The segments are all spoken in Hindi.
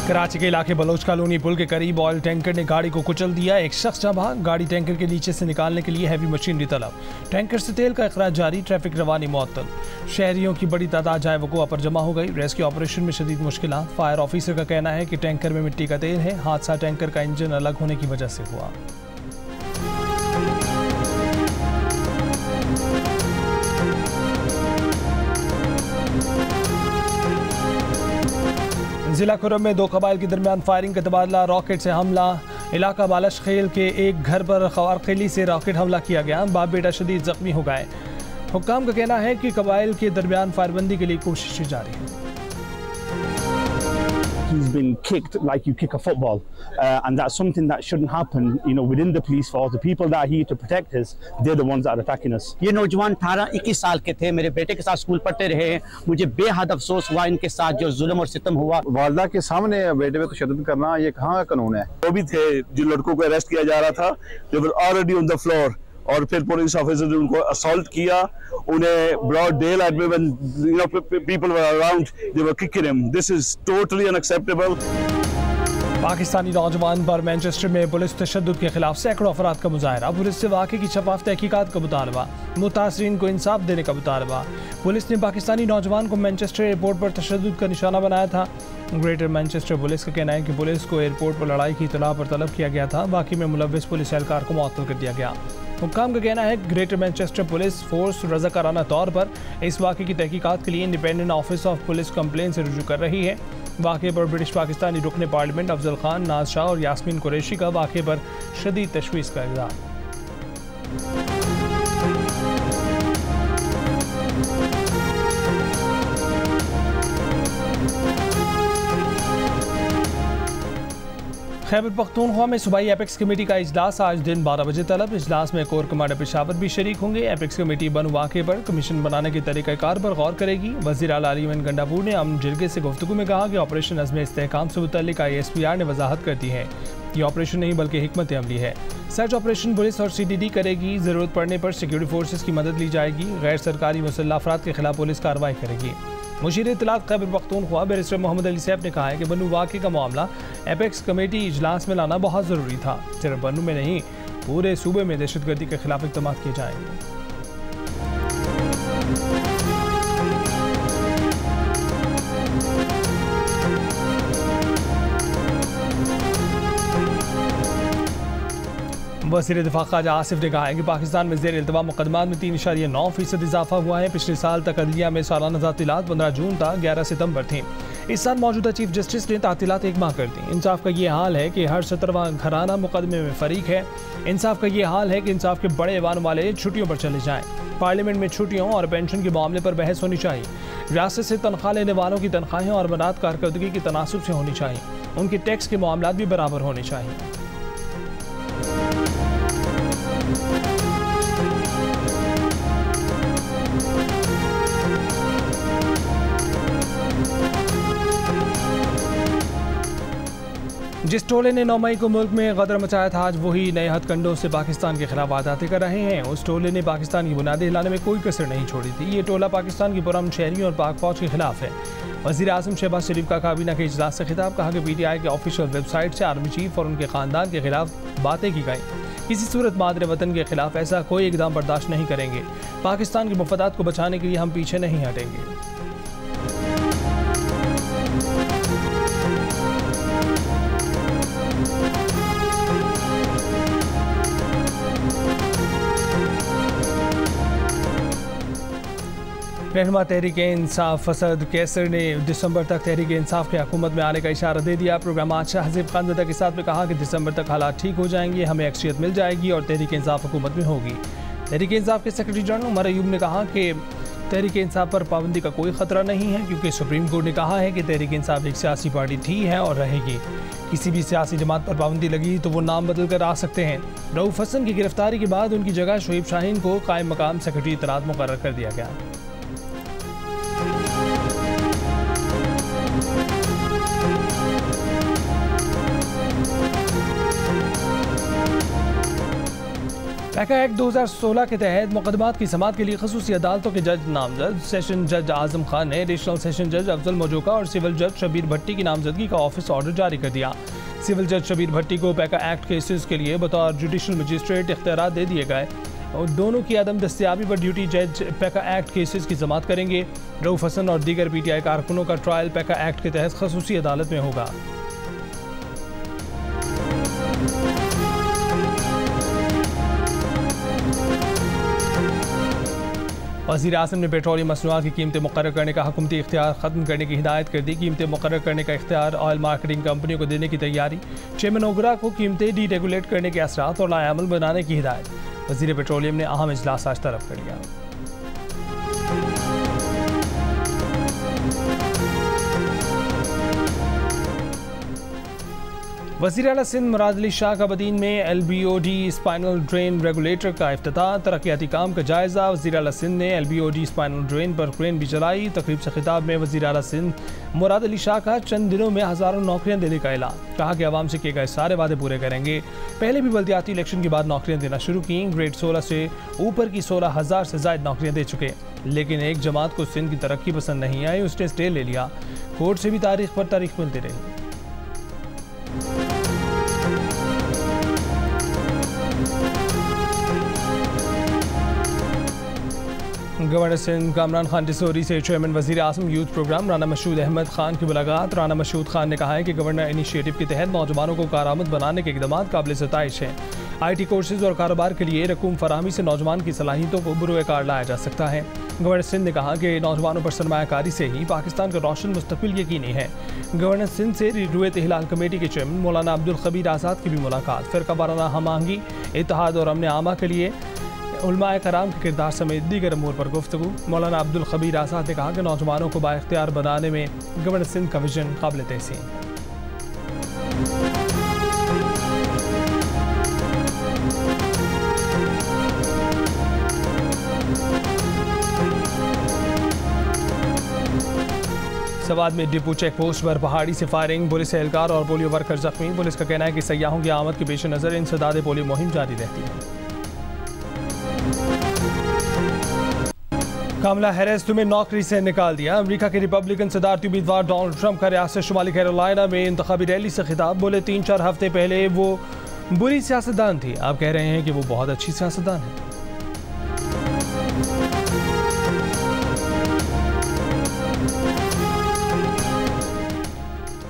कराची के इलाके बलोच कॉलोनी पुल के करीब ऑयल टैंकर ने गाड़ी को कुचल दिया। एक शख्स जहाँ गाड़ी टैंकर के नीचे से निकालने के लिए हैवी मशीनरी तलब। टैंकर से तेल का अखराज जारी, ट्रैफिक रवानी मुअत्तल। शहरियों की बड़ी तादाद जाए वक़ुआ पर जमा हो गई। रेस्क्यू ऑपरेशन में शदीद मुश्किलात। फायर ऑफिसर का कहना है कि टैंकर में मिट्टी का तेल है। हादसा टैंकर का इंजन अलग होने की वजह से हुआ। जिला खुर्रम में दो कबाइल के दरमियान फायरिंग का तबादला, रॉकेट से हमला। इलाका बालश खेल के एक घर पर खवारखेली से रॉकेट हमला किया गया। बाप बेटा शदीद जख्मी हो गए। हुक्काम का कहना है कि कबाइल के दरमियान फायरबंदी के लिए कोशिशें जारी हैं। He's been kicked like you kick a football, and that's something that shouldn't happen. You know, within the police force, the people that are here to protect us, they're the ones that are attacking us. ये नौजवान 18-21 साल के थे, मेरे बेटे के साथ स्कूल पढ़ते रहे। मुझे बेहद अफसोस हुआ इनके साथ जो जुल्म और सितम हुआ। वालदा के सामने बेटे पे तशद्दुद करना ये कहाँ का कानून है? वो भी थे जो लड़कों को अरेस्ट किया जा रहा था, they were already on the floor, और फिर पुलिस ऑफिसर ने उनको असॉल्ट किया। उन्हें ब्रॉड डेलाइट में when you know people were around, they were kicking him. This is totally unacceptable. Pakistani नौजवान पर मैनचेस्टर में पुलिस तशद्दुद के खिलाफ सैकड़ों अफराद का मुजाहरा। पुलिस से वाक़े की शफाफ तहकीकात का मुतालबा। मुतासरीन को इंसाफ देने का मुतालबा। पुलिस ने पाकिस्तानी नौजवान को मैनचेस्टर एयरपोर्ट पर तशद्दुद का निशाना बनाया था। ग्रेटर मैनचेस्टर पुलिस का कहना है कि पुलिस को एयरपोर्ट पर लड़ाई की इत्तला पर तलब किया गया था। वाक़े में मुलव्विस पुलिस एहलकार को मुअत्तल कर दिया गया। हुक्काम का कहना है ग्रेटर मैनचेस्टर पुलिस फोर्स रज़ाकाराना तौर पर इस वाक़े की तहकीकात के लिए independent office of police complain से रुजू कर रही है। वाक़े पर ब्रिटिश पाकिस्तानी रुकने पार्लियामेंट अफजल खान, नाज शाह और यास्मीन कुरैशी का वाक़े पर शदीद तशवीश का इल्ज़ाम। खैबर पख्तूनख्वा में सूबाई एपेक्स कमेटी का इजलास आज दिन 12 बजे तलब। इजलास में कोर कमांडर पेशावर भी शरीक होंगे। एपेक्स कमेटी बनु वाक़े पर कमीशन बनाने के तरीक़ाकार पर गौर करेगी। वज़ीर आला अलीमन गंडापुर ने अमन जिरगे से गुफ्तगू में कहा कि ऑपरेशन अज़्म इस्तेहकाम से मुतल्लिक़ ISPR ने वजाहत कर दी है। ये ऑपरेशन नहीं बल्कि हिकमत अमली है। सर्च ऑपरेशन पुलिस और CDD करेगी। ज़रूरत पड़ने पर सिक्योरिटी फोर्सेस की मदद ली जाएगी। गैर सरकारी मुसल्लह अफराद के खिलाफ पुलिस कार्रवाई करेगी। मुशीर इत्तलात खैबर पख्तूनख्वा बैरिस्टर मोहम्मद अली सैफ ने कहा है कि बन्नू वाक़े का मामला एपेक्स कमेटी इजलास में लाना बहुत ज़रूरी था। सिर्फ बन्नू में नहीं, पूरे सूबे में दहशतगर्दी के खिलाफ इक़दाम किए जाएंगे। वज़ीर दिफ़ा ख़ाजा आसिफ ने कहा है कि पाकिस्तान में ज़ेर इल्तवा मुक़दमात में 3.9% इजाफा हुआ है। पिछले साल तक अदलिया में सालाना तातीलात 15 जून था, 11 सितंबर थी। इस साल मौजूदा चीफ जस्टिस ने तातीलात 1 माह कर दी। इंसाफ का ये हाल है कि हर 17वां घराना मुकदमे में फरीक है। इंसाफ का ये हाल है कि इंसाफ के बड़े ऐवान वाले छुट्टियों पर चले जाएँ। पार्लियामेंट में छुट्टियों और पेंशन के मामले पर बहस होनी चाहिए। रियासत से तनख्वाह लेने वालों की तनख्वाहें और मनात कारकर्दगी की तनासुब से होनी चाहिए। उनके टैक्स के मामलात भी बराबर होने चाहिए। जिस टोले ने 9 मई को मुल्क में गदर मचाया था, आज वही नए हथकंडों से पाकिस्तान के खिलाफ वारदातें कर रहे हैं। उस टोले ने पाकिस्तान की बुनियादें हिलाने में कोई कसर नहीं छोड़ी थी। ये टोला पाकिस्तान की पुरअमन शहरियों और पाक फौज के खिलाफ है। वज़ीर आज़म शहबाज शरीफ का काबीना के इजलास से खिताब। कहा कि PTI के ऑफिशियल वेबसाइट से आर्मी चीफ और उनके ख़ानदान के खिलाफ बातें की गई। किसी सूरत मादरे वतन के खिलाफ ऐसा कोई इक़दाम बर्दाश्त नहीं करेंगे। पाकिस्तान के मफादात को बचाने के लिए हम पीछे नहीं हटेंगे। रहनुमा तहरीक-ए-इंसाफ फसद कैसर ने दिसंबर तक तहरीक-ए-इंसाफ के हुकूमत में आने का इशारा दे दिया। प्रोग्राम शाह हज़ीब खानज़दा के साथ में कहा कि दिसंबर तक हालात ठीक हो जाएंगे, हमें अक्सरियत मिल जाएगी और तहरीक-ए-इंसाफ हुकूमत में होगी। तहरीक-ए-इंसाफ के सेक्रेटरी जनरल उमर अयूब ने कहा कि तहरीक-ए-इंसाफ पर पाबंदी का कोई ख़तरा नहीं है, क्योंकि सुप्रीम कोर्ट ने कहा है कि तहरीक-ए-इंसाफ एक सियासी पार्टी थी, है और रहेगी। किसी भी सियासी जमात पर पाबंदी लगी तो वो नाम बदल कर आ सकते हैं। रऊफ हसन की गिरफ्तारी के बाद उनकी जगह शोएब शाहीन को कायम मकाम सेक्रेटरी इत्तलात मुकर्रर कर दिया गया। पैका एक्ट 2016 के तहत मुकदमात की समाअत के लिए खसूसी अदालतों के जज नामजद सेशन जज आजम खान ने एडिशनल सेशन जज अफजल मोजोका और सिविल जज शबीर भट्टी की नामजदगी का ऑफिस ऑर्डर जारी कर दिया। सिविल जज शबीर भट्टी को पैका एक्ट केसेस के लिए बतौर जुडिशल मजिस्ट्रेट इख्तियार दे दिए गए और दोनों की अदम दस्तियाबी पर ड्यूटी जज पैका एक्ट केसेस की समाअत करेंगे। रऊफ हसन और दीगर PTI कारकुनों का ट्रायल पैका एक्ट के तहत खसूसी अदालत में होगा। वज़ीर आज़म ने पेट्रोलियम मसनूआत की कीमतें मुकर्रर करने का हुकूमती इख्तियार ख़त्म करने की हिदायत कर दी। कीमतें मुकर्रर करने का इख्तियार ऑयल मार्केटिंग कंपनियों को देने की तैयारी। चेयरमैन ओगरा को कीमतें डीरेगुलेट करने के असरात और लाएअमल बनाने की हिदायत। वज़ीर पेट्रोलियम ने अहम इजलास आज तलब कर लिया। वज़ीर आला सिंध मुराद अली शाह का बदीन में LBOD स्पाइनल ड्रेन रेगुलेटर का इफ्तिताह। तरक्याती काम का जायज़ा। वज़ीर आला सिंध ने LBOD स्पाइनल ड्रेन पर क्रेन भी चलाई। तकरीब से खिताब में वज़ीर आला सिंध मुराद अली शाह का चंद दिनों में हज़ारों नौकरियां देने का ऐलान। कहा कि आवाम से किए गए सारे वादे पूरे करेंगे। पहले भी बल्दियाती इलेक्शन के बाद नौकरियां देना शुरू की। ग्रेड 16 से ऊपर की 16,000 से ज़ायद नौकरियां दे चुके, लेकिन एक जमात को सिंध की तरक्की पसंद नहीं आई, उसने स्टे ले लिया। कोर्ट से भी तारीख पर तारीख मिलती रही। गवर्नर सिंध कामरान खान डिसोरी से चेयरमैन वज़ीर आज़म यूथ प्रोग्राम राना मशहूद अहमद खान की मुलाकात। राना मशहूद खान ने कहा है कि गवर्नर इनिशिएटिव के तहत नौजवानों को कारआमद बनाने के इक़दाम काबिल सताइश हैं। IT कोर्सेज और कारोबार के लिए रकूम फराहमी से नौजवान की सलाहियतों को बुरुए कार लाया जा सकता है। गवर्नर सिंध ने कहा कि नौजवानों पर सरमायाकारी से ही पाकिस्तान का रोशन मुस्तकबिल यकीनी है। गवर्नर सिंध से रुएत हिलाल कमेटी के चेयरमैन मौलाना अब्दुल खबीर आज़ाद की भी मुलाकात। फ़िरका वाराना हम आहंगी, इत्तेहाद और अमन आमा के लिए उलमाए कराम के किरदार समेत दीगर अमूर पर गुफ्तगू। मौलाना अब्दुल खबीर आज़ाद ने कहा कि नौजवानों को बाइख्तियार बनाने में गवर्नर सिंध का विजन काबिल तहसीन। सवाद में डिपो चेक पोस्ट पर पहाड़ी से फायरिंग, पुलिस एहलकार और पोलियो वर्कर जख्मी। पुलिस का कहना है कि सयाहों की आमद के पेश नज़र इंसदाद पोलियो मुहिम जारी रहती है। कामला हैरिस तुम्हें नौकरी से निकाल दिया। अमेरिका के रिपब्लिकन सदारती उम्मीदवार डोनाल्ड ट्रंप का रियासत शुमाली कैरोलिना में इंतखाबी रैली से खिताब। बोले 3-4 हफ्ते पहले वो बुरी सियासतदान थी, आप कह रहे हैं कि वो बहुत अच्छी सियासतदान है।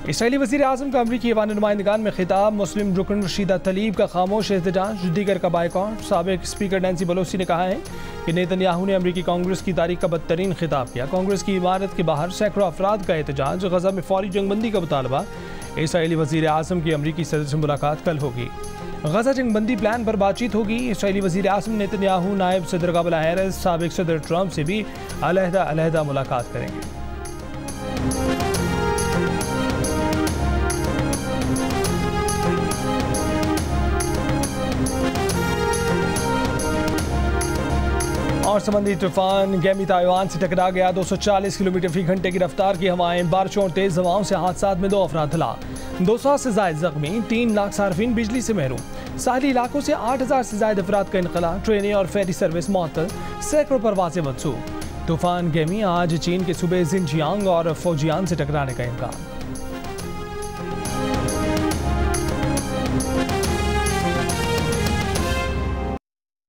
इसराइली वज़ीर आज़म का अमरीकी ऐवान नुमाइंदगान में खिताब। मुस्लिम रुकन रशीदा तलीब का खामोश एहतजाज, दीगर का बायकॉट। साबिक स्पीकर नैंसी पेलोसी ने कहा है कि नेतन्याहू ने अमरीकी कांग्रेस की तारीख का बदतरीन खिताब किया। कांग्रेस की इमारत के बाहर सैकड़ों अफराद का एहतजाज। गजा में फौरी जंगबंदी का मुतालबा। इसराइली वज़ीर आज़म की अमरीकी सदर से मुलाकात कल होगी। गजा जंगबंदी प्लान पर बातचीत होगी। इसराइली वज़ीर आज़म नेतन्याहू नायब सदर कामला हैरिस साबिक सदर ट्रंप से भी अलहदा मुलाकात करेंगे। और समुद्री तूफान गैमी ताइवान से टकरा गया। 240 किलोमीटर फी घंटे की रफ्तार की हवाएं, बारिशों और तेज हवाओं से हादसात में 2 अफराद हलाक, 200 से ज्यादा जख्मी, 3 लाख सार्फिन बिजली से महरूम। साहली इलाकों से 8000 से ज्यादा अफराद का इनकला, ट्रेनें और फेरी सर्विस मुअत्तल, सैकड़ों परवाजें मनसूख। तूफान गैमी आज चीन के सूबे जिनजियांग और फौजियान से टकराने का इम्कान।